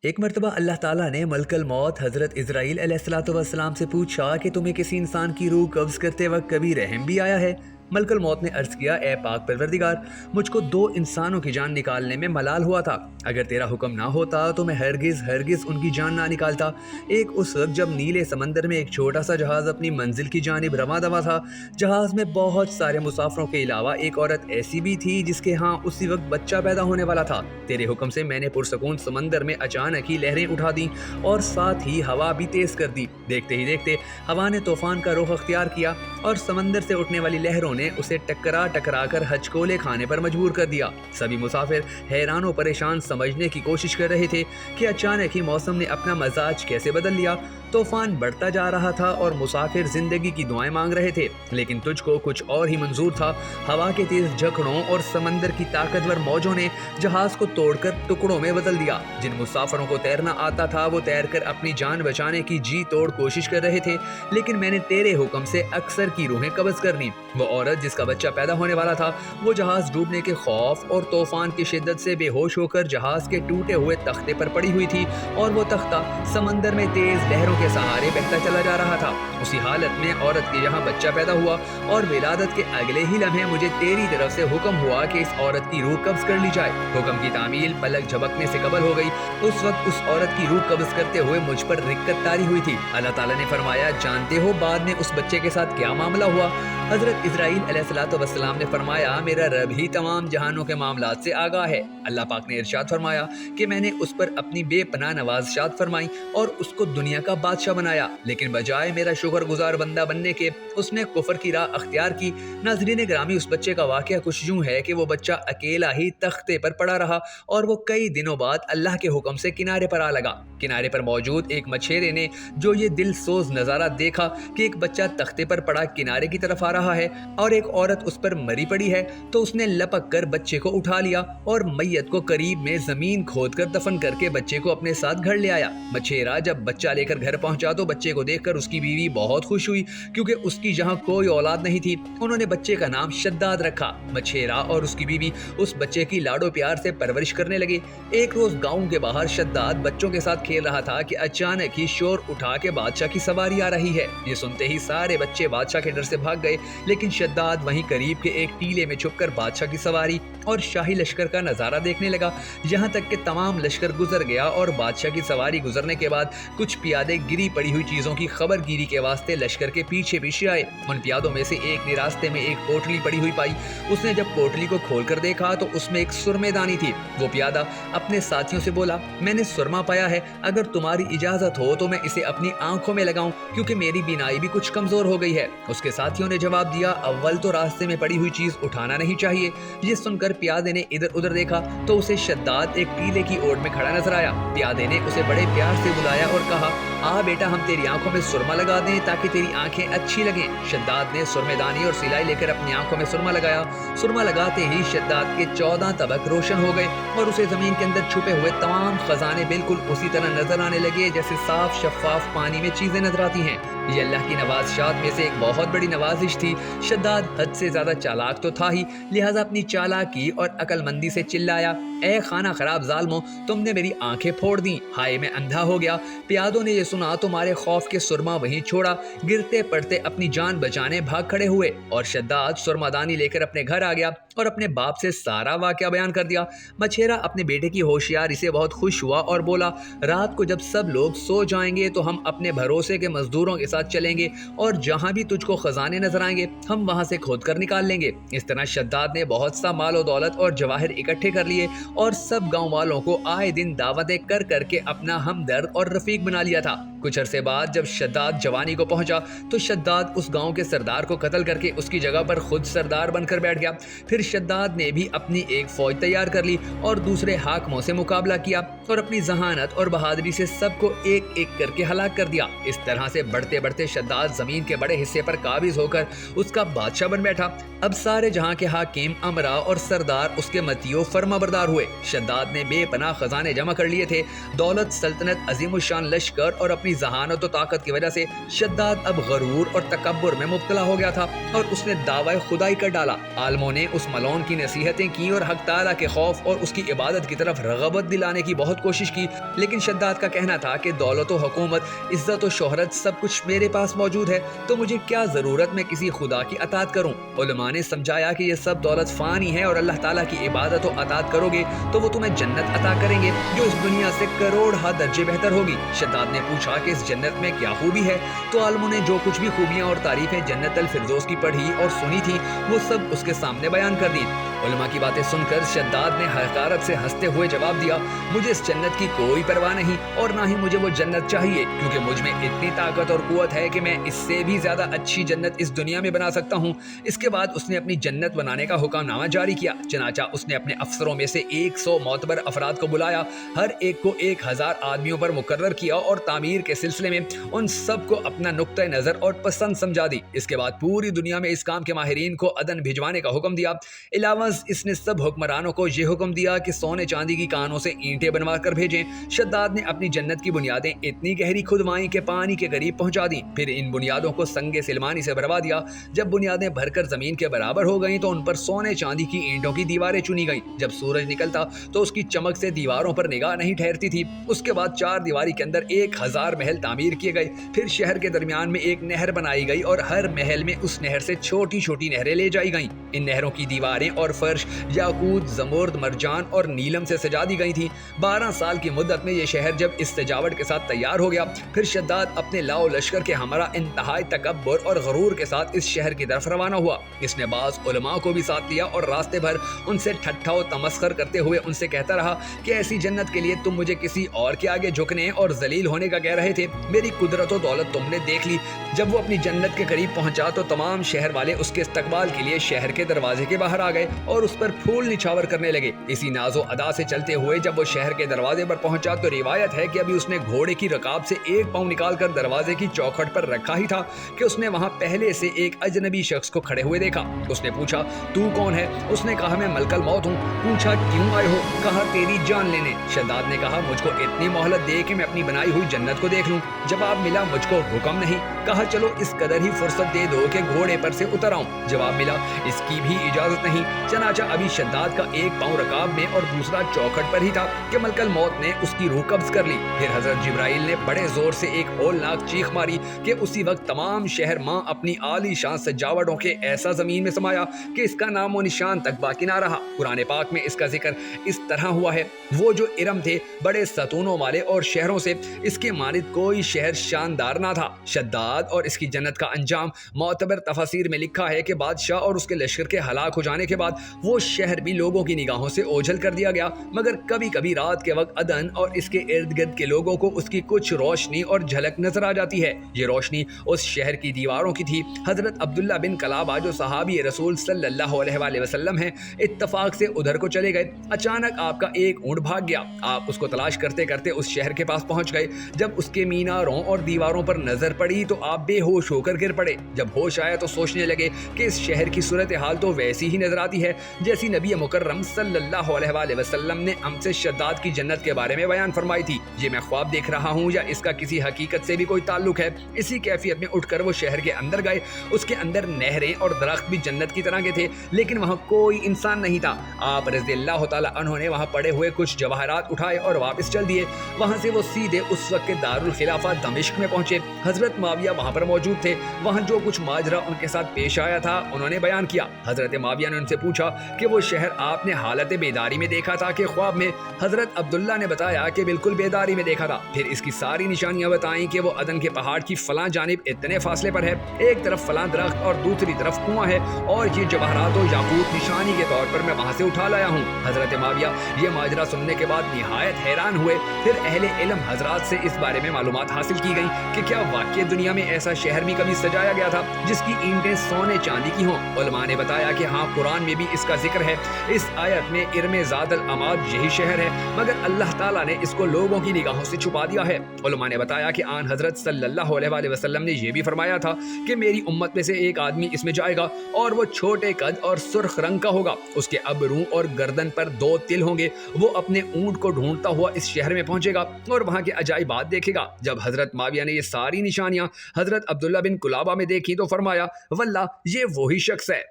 ایک مرتبہ اللہ تعالیٰ نے ملک الموت حضرت اسرائیل علیہ السلام سے پوچھا کہ تمہیں کسی انسان کی روح قبض کرتے وقت کبھی رحم بھی آیا ہے؟ ملک الموت نے عرض کیا، اے پاک پروردگار، مجھ کو 2 انسانوں کی جان نکالنے میں ملال ہوا تھا۔ اگر تیرا حکم نہ ہوتا تو میں ہرگز ان کی جان نہ نکالتا۔ ایک اس وقت جب نیلے سمندر میں ایک چھوٹا سا جہاز اپنی منزل کی جانب رواں دواں تھا۔ جہاز میں بہت سارے مسافروں کے علاوہ ایک عورت ایسی بھی تھی جس کے ہاں اسی وقت بچہ پیدا ہونے والا تھا۔ تیرے حکم سے میں نے پرسکون سمندر میں اچانک ہی لہریں اٹھا دیں اور ساتھ ہی ہوا بھی تیز کر دی۔ دیکھتے ہی دیکھتے ہوا نے طوفان کا رخ اختیار کیا اور سمندر سے اٹھنے والی لہروں نے اسے ٹکرا کر ہچکولے کھانے پر مجبور کر دیا۔ سبھی مسافر حیران و پریشان سمجھنے کی کوشش کر رہے تھے کہ اچانک ہی موسم نے اپنا مزاج کیسے بدل لیا۔ طوفان بڑھتا جا رہا تھا اور مسافر زندگی کی دعائیں مانگ رہے تھے، لیکن تجھ کو کچھ اور ہی منظور تھا۔ ہوا کے تیز جھکڑوں اور سمندر کی طاقتور موجوں نے جہاز کو توڑ کر ٹکڑوں میں بدل دیا۔ جن مسافروں کو تیرنا آتا تھا وہ تیر کر اپنی جان بچانے کی جی توڑ کوشش کر رہے تھے، لیکن میں نے تیرے حکم سے اکثر کی روحیں قبض کر لیں۔ وہ عورت جس کا بچہ پیدا ہونے والا تھا، وہ جہاز ڈوبنے کے خوف اور طوفان کی شدت سے بے ہوش ہو کر جہاز کے ٹوٹے ہوئے تختے پر پڑی ہوئی تھی، اور وہ تختہ سمندر میں تیز لہروں کے سہارے بہتا چلا جا رہا تھا۔ اسی حالت میں عورت کے یہاں بچہ پیدا ہوا اور ولادت کے اگلے ہی لمحے مجھے تیری طرف سے حکم ہوا کہ اس عورت کی روح قبض کر لی جائے۔ حکم کی تعمیل پلک جھپکنے سے قبل ہو گئی۔ اس وقت اس عورت کی روح قبض کرتے ہوئے مجھ پر رکت طاری ہوئی تھی۔ اللہ تعالیٰ نے فرمایا، جانتے ہو بعد میں اس بچے کے ساتھ کیا معاملہ ہوا؟ حضرت اسرائیل علیہ السلام نے فرمایا، میرا رب ہی تمام جہانوں کے معاملات سے آگاہ ہے۔ اللہ پاک نے ارشاد فرمایا کہ میں نے اس پر اپنی بے پناہ نوازشات فرمائی اور اس کو دنیا کا بادشاہ بنایا، لیکن بجائے میرا شکر گزار بندہ بننے کے اس نے کفر کی راہ اختیار کی۔ ناظرین گرامی، اس بچے کا واقعہ کچھ یوں ہے کہ وہ بچہ اکیلا ہی تختے پر پڑا رہا اور وہ کئی دنوں بعد اللہ کے حکم سے کنارے پر آ لگا۔ کنارے پر موجود ایک مچھیرے نے جو یہ دل سوز نظارہ دیکھا کہ ایک بچہ تختے پر پڑا کنارے کی طرف آ رہا ہے اور ایک عورت اس پر مری پڑی ہے، تو اس نے لپک کر بچے کو اٹھا لیا اور میت کو قریب میں زمین کھود کر دفن کر کے بچے کو اپنے ساتھ گھر لے آیا۔ مچھیرا جب بچہ لے کر گھر پہنچا تو بچے کو دیکھ کر اس کی بیوی بہت خوش ہوئی، کیونکہ اس کی جہاں کوئی اولاد نہیں تھی۔ انہوں نے بچے کا نام شداد رکھا۔ مچھیرا اور اس کی بیوی اس بچے کی لاڈو پیار سے پرورش کرنے لگے۔ ایک روز گاؤں کے باہر شداد بچوں کے ساتھ کھیل رہا تھا کہ اچانک ہی شور اٹھا کہ بادشاہ کی سواری آ رہی ہے۔ یہ سنتے ہی سارے بچے بادشاہ کے ڈر سے بھاگ گئے، لیکن شداد وہیں قریب کے ایک ٹیلے میں چھپ کر بادشاہ کی سواری اور شاہی لشکر کا نظارہ دیکھنے لگا، یہاں تک کہ تمام لشکر گزر گیا اور بادشاہ کی سواری گزرنے کے بعد کچھ پیادے گری پڑی ہوئی چیزوں کی خبر گیری کے واسطے لشکر کے پیچھے پیچھے آئے۔ ان پیادوں میں سے ایک نے راستے میں ایک پوٹلی پڑی ہوئی پائی۔ اس نے جب پوٹلی کو کھول کر دیکھا تو اس میں ایک سرمے دانی تھی۔ وہ پیادہ اپنے ساتھیوں سے بولا، میں نے سرما پایا ہے، اگر تمہاری اجازت ہو تو میں اسے اپنی آنکھوں میں لگاؤں، کیونکہ میری بینائی بھی کچھ کمزور ہو گئی ہے۔ اس کے ساتھیوں نے جواب دیا، اول تو راستے میں پڑی ہوئی چیز اٹھانا نہیں چاہیے۔ یہ سن کر پیادے نے ادھر ادھر دیکھا تو اسے شداد ایک ٹیلے کی اوٹ میں کھڑا نظر آیا۔ پیادے نے اسے بڑے پیار سے بلایا اور کہا، آ بیٹا، ہم تیری آنکھوں میں سرما لگا دیں تاکہ تیری آنکھیں اچھی لگیں۔ شداد نے سرمے دانی اور سلائی لے کر اپنی آنکھوں میں سرما لگایا۔ سرما لگاتے ہی شداد کے 14 طبق روشن ہو گئے اور اسے زمین کے اندر چھپے ہوئے تمام خزانے بالکل اسی طرح نظر آنے لگے جیسے صاف شفاف پانی میں چیزیں نظر آتی ہیں۔ یہ اللہ کی نوازشات میں سے ایک بہت بڑی نوازش تھی۔ شداد حد سے زیادہ چالاک تو تھا ہی، لہٰذا اپنی چالاکی اور عقل مندی سے چلایا، اے خانہ خراب ظالموں، تم نے میری آنکھیں پھوڑ دیں، ہائے میں اندھا ہو گیا۔ پیادوں نے یہ سنا تو مارے خوف کے سرما وہیں چھوڑا، گرتے پڑتے اپنی جان بچانے بھاگ کھڑے ہوئے، اور شداد سرما دانی لے کر اپنے گھر آ گیا اور اپنے باپ سے سارا واقعہ بیان کر دیا۔ مچھیرا اپنے بیٹے کی ہوشیاری سے بہت خوش ہوا اور بولا، رات کو جب سب لوگ سو جائیں گے تو ہم اپنے بھروسے کے مزدوروں کے ساتھ چلیں گے اور جہاں بھی تجھ کو خزانے نظر آئیں گے ہم وہاں سے کھود کر نکال لیں گے۔ اس طرح شداد نے بہت سا مال و دولت اور جواہر اکٹھے کر لیے اور سب گاؤں والوں کو آئے دن دعوتیں کر کر کے اپنا ہمدرد اور رفیق بنا لیا تھا۔ کچھ عرصے بعد جب شداد جوانی کو پہنچا تو شداد اس گاؤں کے سردار کو قتل کر کے اس کی جگہ پر خود سردار بن کر بیٹھ گیا۔ پھر شداد نے بھی اپنی ایک فوج تیار کر لی اور دوسرے حاکموں سے مقابلہ کیا اور اپنی ذہانت اور بہادری سے سب کو ایک ایک کر کے ہلاک کر دیا۔ اس طرح سے بڑھتے بڑھتے شداد زمین کے بڑے حصے پر قابض ہو کر اس کا بادشاہ بن بیٹھا۔ اب سارے جہاں کے حاکم، امرا اور سردار اس کے متیو فرما بردار ہوئے۔ شداد نے بے پناہ خزانے جمع کر لیے تھے، دولت، سلطنت، عظیم الشان لشکر اور اپنی اپنی ذہانت و طاقت کی وجہ سے شداد اب غرور اور تکبر میں مبتلا ہو گیا تھا اور اس نے دعوی خدائی کر ڈالا۔ عالموں نے اس ملعون کی نصیحتیں کی اور حق تعالیٰ کے خوف اور اس کی عبادت کی طرف رغبت دلانے کی بہت کوشش کی، لیکن شداد کا کہنا تھا کہ دولت و حکومت، عزت و شہرت سب کچھ میرے پاس موجود ہے، تو مجھے کیا ضرورت میں کسی خدا کی اطاعت کروں۔ علماء نے سمجھایا کہ یہ سب دولت فانی ہے اور اللہ تعالیٰ کی عبادت و اطاعت کرو گے تو وہ تمہیں جنت عطا کریں گے جو اس دنیا سے کروڑ درجے بہتر ہوگی۔ شداد نے پوچھا کہ اس جنت میں کیا خوبی ہے، تو عالموں نے جو کچھ بھی خوبیاں اور تعریفیں جنت الفردوس کی پڑھی اور سنی تھی وہ سب اس کے سامنے بیان کر دی۔ علماء کی باتیں سن کر شداد نے حقارت سے ہنستے ہوئے جواب دیا، مجھے اس جنت کی کوئی پرواہ نہیں اور نہ ہی مجھے وہ جنت چاہیے، کیونکہ مجھ میں اتنی طاقت اور قوت ہے کہ میں اس سے بھی زیادہ اچھی جنت اس دنیا میں بنا سکتا ہوں۔ اس کے بعد اس نے اپنی جنت بنانے کا حکم نامہ جاری کیا، چنانچہ اس نے اپنے افسروں میں سے 100 معتبر افراد کو بلایا، ہر ایک کو 1000 آدمیوں پر مقرر کیا اور تعمیر کے سلسلے میں ان سب کو اپنا نقطہ نظر اور پسند سمجھا دی۔ اس کے بعد پوری دنیا میں اس کام کے ماہرین کو عدن بھجوانے کا حکم دیا۔ علاوہ اس نے سب حکمرانوں کو یہ حکم دیا کہ سونے چاندی کی کانوں سے اینٹیں بنوا کر بھیجیں۔ شداد نے اپنی جنت کی بنیادیں اتنی گہری کھدوائیں کہ پانی کے قریب پہنچا دیں، پھر ان بنیادوں کو سنگ سلمانی سے بھروا دیا۔ جب بنیادیں بھر کر زمین کے برابر ہو گئیں تو ان پر سونے چاندی کی اینٹوں کی دیواریں چنی گئیں۔ جب سورج نکلتا تو اس کی چمک سے دیواروں پر نگاہ نہیں ٹھہرتی تھی۔ اس کے بعد 4 دیواری کے اندر 1000 محل تعمیر کیے گئے، پھر شہر کے درمیان میں ایک نہر بنائی گئی اور ہر محل میں اس نہر سے چھوٹی چھوٹی نہریں لے جائی گئیں۔ ان نہروں کی دیواریں اور فرش یاقوت، زمرد، مرجان اور نیلم سے سجا دی گئی تھیں۔ 12 سال کی مدت میں یہ شہر جب اس سجاوٹ کے ساتھ تیار ہو گیا، پھر شداد اپنے لاؤ لشکر کے ہمراہ انتہائی تکبر اور غرور کے ساتھ اس شہر کی طرف روانہ ہوا۔ اس نے بعض علماء کو بھی ساتھ لیا اور راستے بھر ان سے ٹھٹھا و تمسخر کرتے ہوئے ان سے کہتا رہا کہ ایسی جنت کے لیے تم مجھے کسی اور کے آگے جھکنے اور ذلیل ہونے کا کہہ رہے تھے، میری قدرت و دولت تم نے دیکھ لی۔ جب وہ اپنی جنت کے قریب پہنچا تو تمام شہر والے اس کے استقبال کے لیے شہر کے دروازے کے باہر آ گئے اور اس پر پھول نچھاور کرنے لگے۔ اسی ناز و ادا سے چلتے ہوئے جب وہ شہر کے دروازے پر پہنچا تو روایت ہے کہ ابھی اس نے گھوڑے کی رکاب سے 1 پاؤں نکال کر دروازے کی چوکھٹ پر رکھا ہی تھا کہ اس نے وہاں پہلے سے ایک اجنبی شخص کو کھڑے ہوئے دیکھا۔ اس نے پوچھا، تو کون ہے؟ اس نے کہا، میں ملک الموت ہوں۔ پوچھا، کیوں آئے ہو؟ کہا، تیری جان لینے۔ شداد نے کہا، مجھ کو اتنی مہلت دے کہ میں اپنی بنائی ہوئی جنت کو دیکھ لوں۔ جواب ملا، مجھ کو حکم نہیں۔ کہا، چلو اس قدر ہی فرصت دے دو کہ گھوڑے پر سے اتر آؤں۔ جواب ملا، اس کی بھی اجازت نہیں۔ چنانچہ ابھی شداد کا 1 پاؤں رکاب میں اور دوسرا چوکھٹ پر ہی تھا کہ ملک الموت نے اس کی روح قبض کر لی۔ پھر حضرت جبرائیل نے بڑے زور سے ایک ہولناک چیخ ماری کہ اسی وقت تمام شہر ماں اپنی عالی شان سجاوٹوں کے ایسا زمین میں سمایا کہ اس کا نام و نشان تک باقی نہ رہا۔ قرآن پاک میں اس کا ذکر اس طرح ہوا ہے، وہ جو ارم تھے بڑے ستونوں والے اور شہروں سے اس کے مانند کوئی شہر شاندار نہ تھا۔ شداد اور اس کی جنت کا انجام معتبر تفاسیر میں لکھا ہے کہ بادشاہ اور اس کے لشکر کے ہلاک ہو جانے کے بعد وہ شہر بھی لوگوں کی نگاہوں سے اوجھل کر دیا گیا، مگر کبھی کبھی رات کے وقت عدن اور اس کے ارد گرد کے لوگوں کو اس کی کچھ روشنی اور جھلک نظر آ جاتی ہے۔ یہ روشنی اس شہر کی دیواروں کی تھی۔ حضرت عبداللہ بن کلابہ جو صحابی رسول صلی اللہ علیہ وآلہ وسلم ہیں، اتفاق سے ادھر کو چلے گئے۔ اچانک آپ کا ایک اونٹ بھاگ گیا۔ آپ اس کو تلاش کرتے کرتے اس شہر کے پاس پہنچ گئے۔ جب اس کے میناروں اور دیواروں پر نظر پڑی تو آپ بے ہوش ہو کر گر پڑے۔ جب ہوش آیا تو سوچنے لگے کہ اس شہر کی صورتحال تو ویسی ہی نظر آتی ہے جیسی نبی مکرم صلی اللہ علیہ وآلہ وسلم نے ہم سے شداد کی جنت کے بارے میں بیان فرمائی تھی۔ یہ میں خواب دیکھ رہا ہوں یا اس کا کسی حقیقت سے بھی کوئی تعلق ہے؟ اسی کیفیت میں اٹھ کر وہ شہر کے اندر گئے۔ اس کے اندر نہریں اور درخت بھی جنت کی طرح کے تھے، لیکن وہاں کوئی انسان نہیں تھا۔ آپ رضی اللہ تعالیٰ عنہ نے وہاں پڑے ہوئے کچھ جواہرات اٹھائے اور واپس چل دیے۔ وہاں سے وہ سیدھے اس وقت کے دارالخلافہ دمشق میں پہنچے۔ حضرت معاویہ وہاں پر موجود تھے۔ وہاں جو کچھ ماجرا ان کے ساتھ پیش آیا تھا انہوں نے بیان کیا۔ حضرت معاویہ نے ان سے پوچھا کہ وہ شہر آپ نے حالت بیداری میں دیکھا تھا کہ خواب میں؟ حضرت عبداللہ نے بتایا کہ بالکل بیداری میں دیکھا تھا۔ پھر اس کی ساری نشانیاں بتائیں کہ وہ عدن کے پہاڑ کی فلاں جانب اتنے فاصلے پر ہے، ایک طرف فلاں درخت اور دوسری طرف کنواں ہے، اور یہ جواہرات و یاقوت نشانی کے طور پر میں وہاں سے اٹھا لایا ہوں۔ حضرت معاویہ یہ ماجرا سننے کے بعد نہایت حیران ہوئے۔ پھر اہل علم حضرات سے اس بارے میں معلومات حاصل کی گئیں کہ کیا واقعی دنیا میں ایسا شہر بھی کبھی سجایا گیا تھا جس کی اینٹیں سونے چاندی کی ہوں؟ علماء نے بتایا کہ ہاں، قرآن میں بھی اس کا ذکر ہے۔ اس آیت میں ارم ذات العماد یہی شہر ہے، مگر اللہ تعالیٰ نے اس کو لوگوں کی نگاہوں سے چھپا دیا ہے۔ علماء نے بتایا کہ آن حضرت صلی اللہ علیہ وآلہ وسلم نے یہ بھی فرمایا تھا کہ میری امت میں سے ایک آدمی اس میں جائے گا اور وہ چھوٹے قد اور سرخ رنگ کا ہوگا، اس کے ابرو اور گردن پر 2 تل ہوں گے، وہ اپنے اونٹ کو ڈھونڈتا ہوا اس شہر میں پہنچے گا اور وہاں کے عجائبات دیکھے گا۔ جب حضرت معاویہ نے یہ ساری نشانیاں حضرت عبداللہ بن کلابہ میں دیکھی تو فرمایا واللہ یہ وہی شخص ہے۔